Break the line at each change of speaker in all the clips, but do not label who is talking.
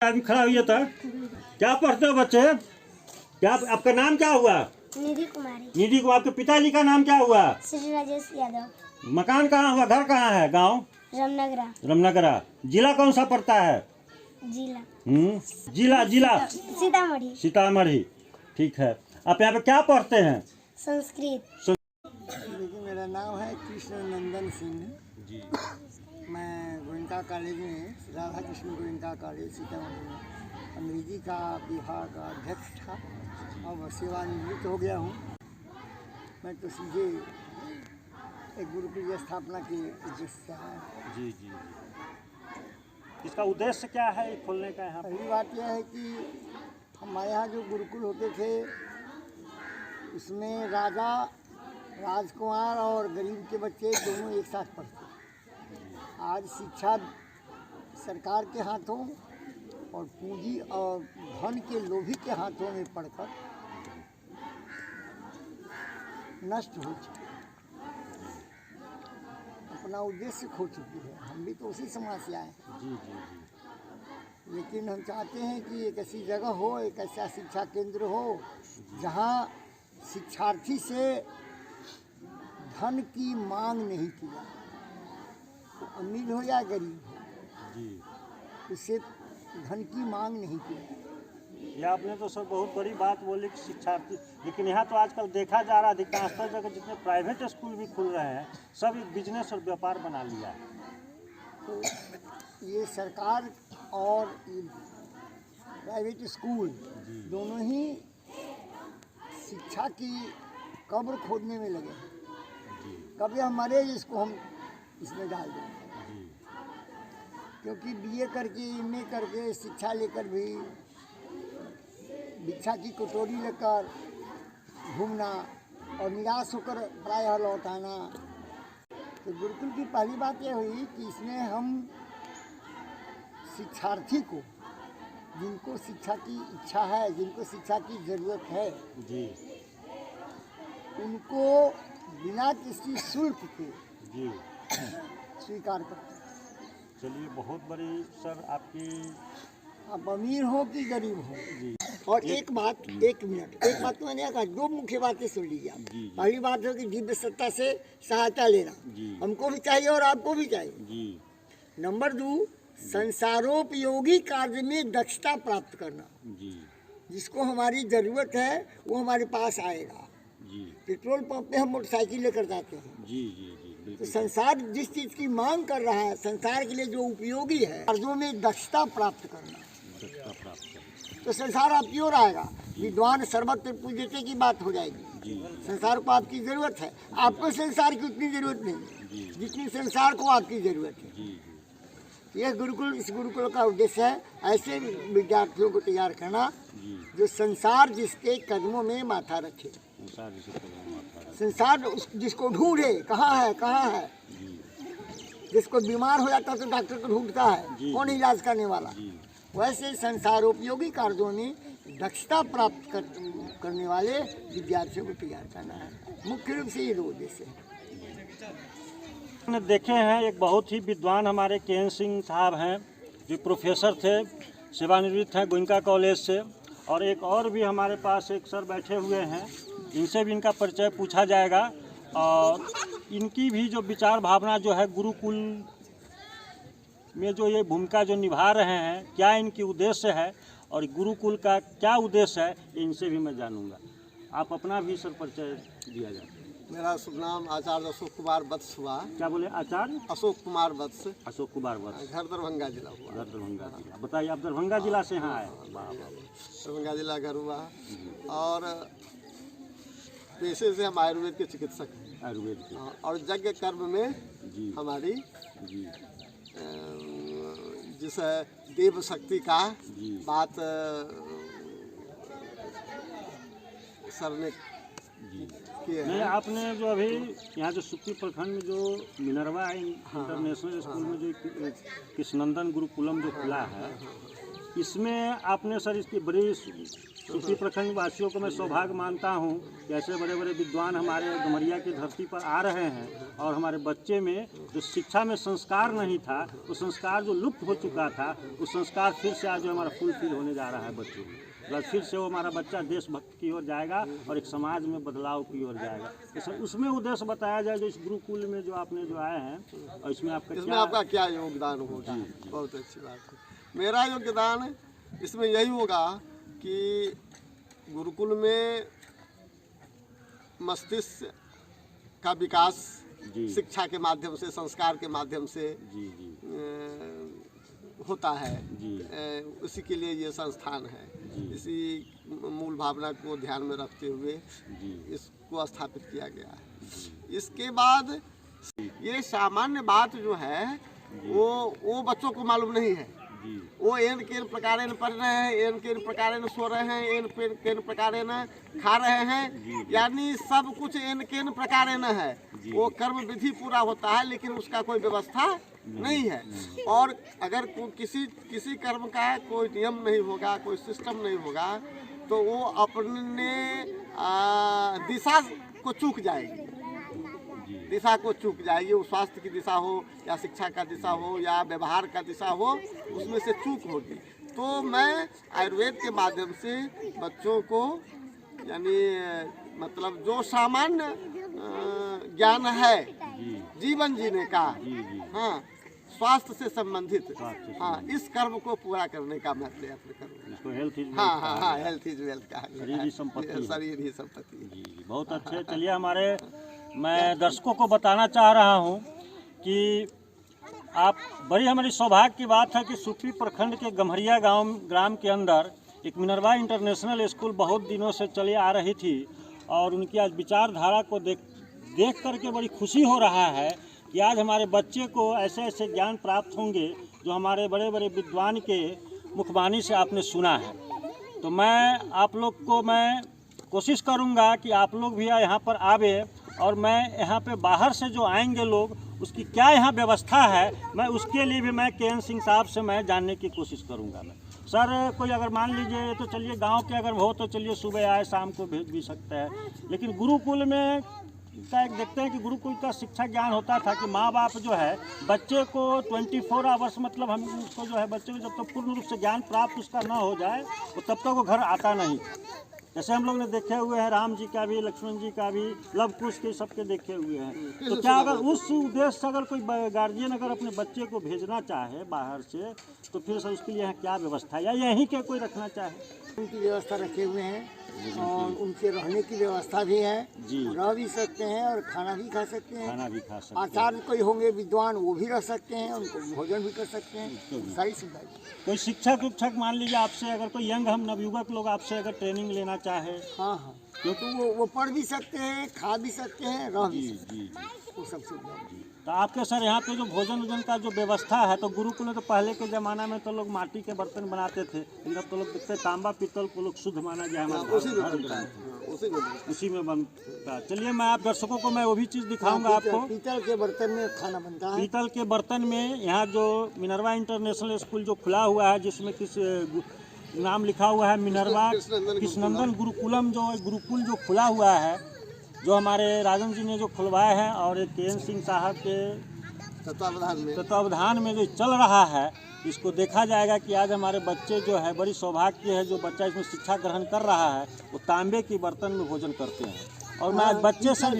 आदमी खड़ा हुआ था। क्या पढ़ते हो बच्चे? क्या आपका नाम क्या हुआ?
निधि कुमारी।
निधि को आपके पिताजी का नाम क्या हुआ?
श्री राजेश यादव।
मकान कहाँ हुआ? घर कहाँ है? गांव
रामनगरा।
रामनगरा। जिला कौन सा पड़ता है?
जिला
जिला जिला
सीतामढ़ी।
सीतामढ़ी। ठीक है। आप यहाँ पे क्या पढ़ते हैं?
संस्कृत।
देखिए, मेरा नाम है कृष्ण नंदन सिंह जी। मैं गोयनका कॉलेज में राधा कृष्ण गोयनका कॉलेज सीतामढ़ी में अंग्रेजी का विभाग का अध्यक्ष था। अब सेवानिवृत्त हो गया हूँ। मैं तो सीधे एक गुरुकुल की स्थापना के उद्देश्य से आया।
जी जी। इसका उद्देश्य क्या है खोलने का यहाँ?
पहली बात यह है कि हमारे यहाँ जो गुरुकुल होते थे उसमें राजा, राजकुमार और गरीब के बच्चे दोनों एक साथ पढ़ते। आज शिक्षा सरकार के हाथों और पूंजी और धन के लोभी के हाथों में पड़कर नष्ट हो चुकी है, अपना उद्देश्य खो चुकी है। हम भी तो उसी समाज से आए हैं।
जी जी जी।
लेकिन हम चाहते हैं कि एक ऐसी जगह हो, एक ऐसा शिक्षा केंद्र हो जहाँ शिक्षार्थी से धन की मांग नहीं की जाए। तो अमीर हो या गरीब हो
जी।
उससे धन की मांग नहीं की जाए।
ये आपने तो सर बहुत बड़ी बात बोली कि शिक्षार्थी, लेकिन यहाँ तो आजकल देखा जा रहा है अधिकांशतः जगह जितने प्राइवेट स्कूल भी खुल रहे हैं सब एक बिजनेस और व्यापार बना लिया है।
तो ये सरकार और प्राइवेट स्कूल दोनों ही शिक्षा की कब्र खोदने में लगे हैं। कभी हम मरे इसको हम इसमें डाल दें, क्योंकि बीए करके एमए करके शिक्षा लेकर भी भिक्षा की कटोरी लेकर घूमना और निराश होकर प्रायः लौट आना। तो गुरुकुल की पहली बात यह हुई कि इसमें हम शिक्षार्थी को, जिनको शिक्षा की इच्छा है, जिनको शिक्षा की ज़रूरत है
जी,
उनको बिना किसी शुल्क के
जी
स्वीकार करते हैं।
चलिए, बहुत बड़ी सर आपकी।
आप अमीर हो कि गरीब हो।
जी।
और एक बात तो मैंने कहा, दो मुख्य बातें सुन लीजिए आप।
जी।
पहली बात है कि दिव्य सत्ता से सहायता लेना
जी।
हमको भी चाहिए और आपको भी चाहिए।
जी।
नंबर 2, संसारोपयोगी कार्य में दक्षता प्राप्त करना।
जी
जिसको हमारी ज़रूरत है वो हमारे पास आएगा।
जी
पेट्रोल पंप पे हम मोटरसाइकिल लेकर जाते हैं।
जी जी जी
तो
बिल्कुल।
संसार जिस चीज़ की मांग कर रहा है, संसार के लिए जो उपयोगी है, कार्यों में दक्षता प्राप्त करना,
दक्षता प्राप्त करना।
तो संसार आपकी ओर आएगा। विद्वान सर्वत्र पूज्यते की बात हो जाएगी।
जी
संसार को आपकी ज़रूरत है, आपको संसार की उतनी ज़रूरत नहीं है जितनी संसार को आपकी ज़रूरत है।
जी
यह गुरुकुल, इस गुरुकुल का उद्देश्य है ऐसे विद्यार्थियों को तैयार करना
जी।
जो संसार जिसके कदमों में माथा रखे,
संसार जिसे कदम आता है।
संसार जिसको ढूंढे कहाँ है कहाँ है।
जी
जिसको बीमार हो जाता है तो डॉक्टर को ढूंढता है,
जी,
कौन इलाज करने वाला।
जी
वैसे संसारोपयोगी कार्यों में दक्षता प्राप्त करने वाले विद्यार्थियों को तैयार करना है। मुख्य रूप से ये दो उद्देश्य है।
ने देखे हैं, एक बहुत ही विद्वान हमारे के.एन. सिंह साहब हैं जो प्रोफेसर थे, सेवानिवृत्त हैं गोयनका कॉलेज से। और एक और भी हमारे पास एक सर बैठे हुए हैं, इनसे भी इनका परिचय पूछा जाएगा और इनकी भी जो विचार भावना जो है गुरुकुल में जो ये भूमिका जो निभा रहे हैं, क्या इनकी उद्देश्य है और गुरुकुल का क्या उद्देश्य है, इनसे भी मैं जानूंगा। आप अपना भी सर परिचय दिया जाए।
मेरा शुभ नाम आचार्य अशोक कुमार वत्स हुआ।
क्या बोले? आचार्य
अशोक कुमार वत्स,
अशोक कुमार वत्स,
घर दरभंगा जिला हुआ।
घर दरभंगा जिला। बताइए, आप दरभंगा जिला से यहाँ आए? वाह वाह।
दरभंगा जिला घर हुआ। और पेशे से हम आयुर्वेद के चिकित्सक हैं।
आयुर्वेद के।
और यज्ञ कर्म में
जी
हमारी
जी
जिस देव शक्ति का
जी
बात सर ने
जी
की
नहीं,
है।
आपने जो अभी यहाँ जो सुप्ती प्रखंड में जो मिनरवा इंटरनेशनल स्कूल में जो कृष्णनंदन गुरुकुलम जो खुला है, इसमें आपने सर इसकी बड़ी सूफी प्रखंड वासियों को मैं सौभाग्य मानता हूँ कि ऐसे बड़े बड़े विद्वान हमारे गमरिया की धरती पर आ रहे हैं और हमारे बच्चे में जो शिक्षा में संस्कार नहीं था, वो संस्कार जो लुप्त हो चुका था, वो संस्कार फिर से आज जो हमारा फुलफिल होने जा रहा है बच्चों में। बस फिर से वो हमारा बच्चा देशभक्ति की ओर जाएगा और एक समाज में बदलाव की ओर जाएगा। तो सर उसमें उद्देश्य बताया जाए जो इस गुरुकुल में जो आपने जो आए हैं और इसमें
आपका क्या योगदान होगा? बहुत अच्छी बात है। मेरा योगदान इसमें यही होगा कि गुरुकुल में मस्तिष्क का विकास शिक्षा के माध्यम से, संस्कार के माध्यम से होता है। उसी के लिए ये संस्थान है। इसी मूल भावना को ध्यान में रखते हुए इसको स्थापित किया गया है। इसके बाद ये सामान्य बात जो है वो बच्चों को मालूम नहीं है। वो एन केन प्रकार पढ़ रहे हैं, एन केन प्रकार सो रहे हैं, एन केन प्रकार खा रहे हैं, यानी सब कुछ एन केन प्रकार है। वो कर्म विधि पूरा होता है लेकिन उसका कोई व्यवस्था नहीं है। और अगर किसी कर्म का कोई नियम नहीं होगा, कोई सिस्टम नहीं होगा, तो वो अपने दिशा को चूक जाएगी। दिशा को चूक जाएगी। वो स्वास्थ्य की दिशा हो या शिक्षा का दिशा हो या व्यवहार का दिशा हो, उसमें से चूक होगी। तो मैं आयुर्वेद के माध्यम से बच्चों को, यानी मतलब जो सामान्य ज्ञान है जीवन जीने का, हाँ, स्वास्थ्य से संबंधित, हाँ, इस कर्म को पूरा करने का मैं प्रयत्न करूँगा। हाँ, हेल्थ इज वेल्थ का, शरीर ही संपत्ति।
बहुत अच्छे। चलिए हमारे मैं दर्शकों को बताना चाह रहा हूँ कि आप बड़ी हमारी सौभाग्य की बात है कि सूफी प्रखंड के गम्हरिया ग्राम के अंदर एक मिनरवा इंटरनेशनल स्कूल बहुत दिनों से चली आ रही थी और उनकी आज विचारधारा को देख करके बड़ी खुशी हो रहा है कि आज हमारे बच्चे को ऐसे ऐसे ज्ञान प्राप्त होंगे जो हमारे बड़े बड़े विद्वान के मुखबानी से आपने सुना है। तो मैं आप लोग को मैं कोशिश करूँगा कि आप लोग भी यहाँ पर आवे और मैं यहाँ पे बाहर से जो आएंगे लोग उसकी क्या यहाँ व्यवस्था है, मैं उसके लिए भी मैं के.एन. सिंह साहब से मैं जानने की कोशिश करूँगा। मैं सर कोई अगर मान लीजिए तो चलिए गांव के अगर हो तो चलिए सुबह आए शाम को भेज भी सकते हैं, लेकिन गुरुकुल में का एक देखते हैं कि गुरुकुल का शिक्षा ज्ञान होता था कि माँ बाप जो है बच्चे को 24 आवर्स मतलब हम उसको जो है बच्चे को जब तक पूर्ण रूप से ज्ञान प्राप्त उसका ना हो जाए तो तब तक वो घर आता नहीं। जैसे हम लोग ने देखे हुए हैं राम जी का भी, लक्ष्मण जी का भी, लव कुश के सबके देखे हुए हैं। तो क्या अगर उस उद्देश्य से अगर कोई गार्जियन अगर अपने बच्चे को भेजना चाहे बाहर से तो फिर सर उसके लिए यहाँ क्या व्यवस्था है या यहीं के कोई रखना चाहे?
उनकी व्यवस्था रखे हुए हैं और उनके रहने की व्यवस्था भी है। रह भी सकते हैं और खाना भी खा सकते हैं। आचार्य कोई होंगे विद्वान वो भी रह सकते हैं, उनको भोजन भी कर सकते हैं, सारी सुविधा। कोई
शिक्षक मान लीजिए आपसे अगर कोई यंग हम नवयुवक लोग आपसे अगर ट्रेनिंग लेना चाहे,
हाँ, क्योंकि वो पढ़ भी सकते हैं, खा भी सकते हैं, रह भी सकते हैं, वो सब सुविधा।
तो आपके सर यहाँ पे जो भोजन का जो व्यवस्था है, तो गुरुकुल में तो पहले के ज़माना में तो लोग माटी के बर्तन बनाते थे, लेकिन अब तो लोग देखते तांबा पीतल को लोग शुद्ध माना जाए, उसी में बनता। चलिए मैं आप दर्शकों को मैं वो भी चीज़ दिखाऊंगा आपको।
पीतल के बर्तन में खाना बनता है।
पीतल के बर्तन में यहाँ जो मिनरवा इंटरनेशनल स्कूल जो खुला हुआ है, जिसमें किस नाम लिखा हुआ है मिनरवा कृष्णनंदन गुरुकुलम, जो गुरुकुल जो खुला हुआ है, जो हमारे राजन जी ने जो खुलवाए हैं और एक के.एन. सिंह साहब के तत्वावधान में जो चल रहा है, इसको देखा जाएगा कि आज हमारे बच्चे जो है बड़ी सौभाग्य है, जो बच्चा इसमें शिक्षा ग्रहण कर रहा है वो तांबे के बर्तन में भोजन करते हैं। और मैं आज बच्चे से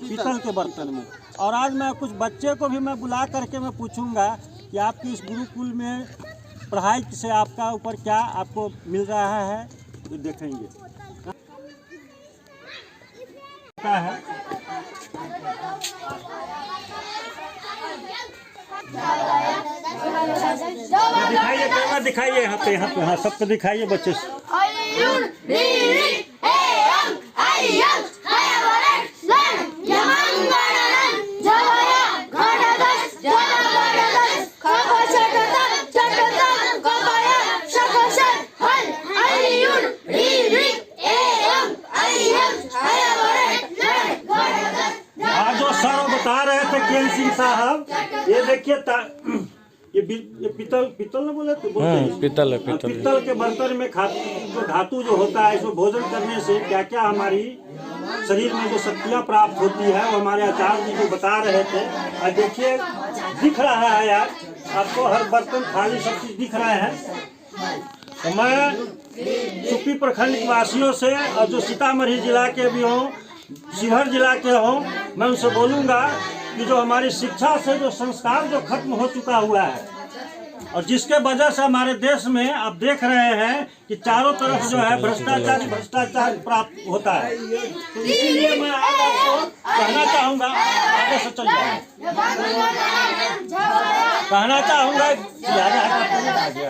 पीतल के बर्तन में, और आज मैं कुछ बच्चे को भी मैं बुला करके मैं पूछूंगा कि आपकी इस गुरुकुल में पढ़ाई से आपका ऊपर क्या आपको मिल रहा है, तो देखेंगे क्या है। दिखाइए कैमरा, दिखाइए यहाँ पे, हाँ सबको दिखाइए बच्चे से। बता रहे थे के.एन. सिंह साहब, ये देखिए ये पीतल न बोले तो बोलते हैं।
पीतल है,
हाँ, पीतल के बर्तन में जो धातु जो होता है, इसमें भोजन करने से क्या क्या हमारी शरीर में जो शक्तियाँ प्राप्त होती है, वो हमारे आचार्य जी जो बता रहे थे। और देखिए दिख रहा है यार आपको, हर बर्तन थाली सब चीज दिख रहा है। तो मैं सुपी प्रखंड निवासियों से और जो सीतामढ़ी जिला के भी हों, शिवहर जिला के हों, मैं उनसे बोलूँगा कि जो हमारी शिक्षा से जो संस्कार जो खत्म हो चुका हुआ है, और जिसके वजह से हमारे देश में आप देख रहे हैं कि चारों तरफ जो है भ्रष्टाचार प्राप्त होता है। तो इसीलिए मैं आज आपको कहना चाहूँगा, आगे से चल जाए, कहना चाहूँगा आगे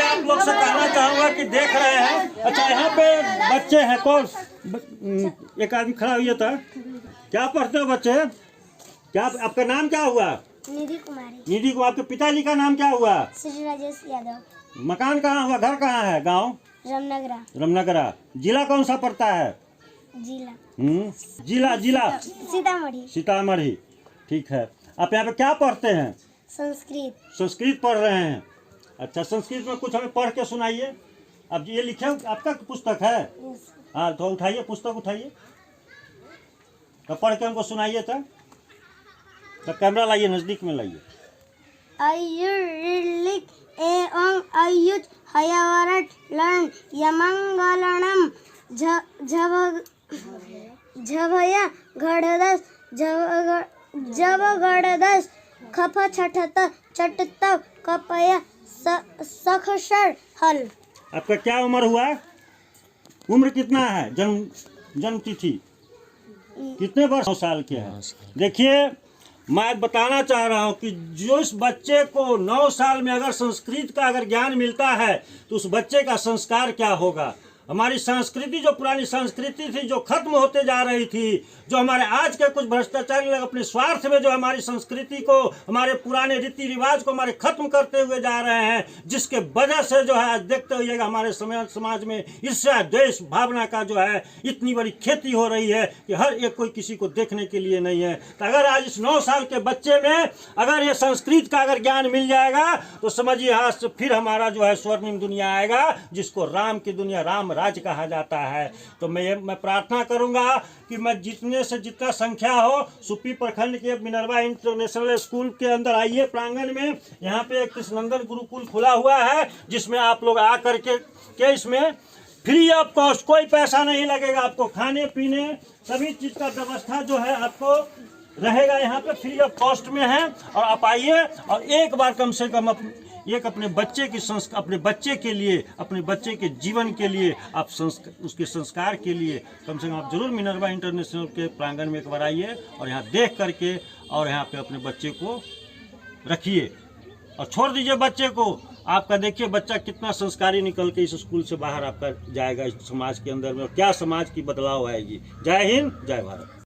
आप लोग से कहना चाहूँगा कि देख रहे हैं। अच्छा, यहाँ पे बच्चे हैं, कौन एक आदमी खड़ा हुआ था, क्या पढ़ते हो बच्चे? क्या आपका नाम क्या हुआ?
निधि कुमारी।
निधि को, आपके पिताजी का नाम क्या हुआ?
श्री राजेश यादव।
मकान कहाँ हुआ, घर कहाँ है, गांव?
रामनगरा।
रामनगरा। जिला कौन सा पड़ता है?
जिला
जिला
सीतामढ़ी।
सीतामढ़ी, ठीक है। आप यहाँ पे क्या पढ़ते हैं?
संस्कृत।
संस्कृत पढ़ रहे हैं। अच्छा, संस्कृत में कुछ हमें पढ़ के सुनाइए। अब ये लिखे आपका पुस्तक है? हाँ, तो उठाइए पुस्तक, उठाइए तो पढ़ के हमको सुनाइए। तो कैमरा लाइए, नजदीक में लाइए।
अयुर्लिक एवं अयुज हयावरट लन यमंगलनम झभया घड़दस जब गड़दस खप छठत चटत कपया सखसर हल।
आपका क्या उम्र हुआ? उम्र कितना है? जन्म तिथि कितने वर्ष? 9 साल के हैं। देखिए, मैं बताना चाह रहा हूँ कि जो इस बच्चे को 9 साल में अगर संस्कृत का अगर ज्ञान मिलता है तो उस बच्चे का संस्कार क्या होगा। हमारी संस्कृति, जो पुरानी संस्कृति थी, जो खत्म होते जा रही थी, जो हमारे आज के कुछ भ्रष्टाचारी लोग अपने स्वार्थ में जो हमारी संस्कृति को, हमारे पुराने रीति रिवाज को हमारे खत्म करते हुए जा रहे हैं, जिसके वजह से जो है आज देखते होइएगा हमारे समाज में ईर्ष्या द्वेष भावना का जो है इतनी बड़ी खेती हो रही है कि हर एक कोई किसी को देखने के लिए नहीं है। तो अगर आज इस 9 साल के बच्चे में अगर ये संस्कृत का अगर ज्ञान मिल जाएगा तो समझिए यहाँ से फिर हमारा जो है स्वर्णिम दुनिया आएगा, जिसको राम की दुनिया, राम राज कहा जाता है। तो मैं प्रार्थना करूंगा कि मैं जितने से जितना संख्या हो, सुपी प्रखंड के मिनरवा इंटरनेशनल स्कूल के अंदर आइए प्रांगण में। यहाँ पे एक कृष्णनंदन गुरुकुल खुला हुआ है, जिसमें आप लोग आ करके इसमें फ्री ऑफ कॉस्ट, कोई पैसा नहीं लगेगा आपको, खाने पीने सभी चीज का व्यवस्था जो है आपको रहेगा, यहाँ पे फ्री ऑफ कॉस्ट में है। और आप आइए और एक बार कम से कम एक अपने बच्चे की अपने बच्चे के लिए, अपने बच्चे के जीवन के लिए, आप उसके संस्कार के लिए कम से कम आप जरूर मिनरवा इंटरनेशनल के प्रांगण में एक बार आइए और यहाँ देख करके और यहाँ पे अपने बच्चे को रखिए और छोड़ दीजिए बच्चे को। आपका देखिए बच्चा कितना संस्कारी निकल के इस स्कूल से बाहर आपका जाएगा इस समाज के अंदर में, और क्या समाज की बदलाव आएगी। जय हिंद, जय भारत।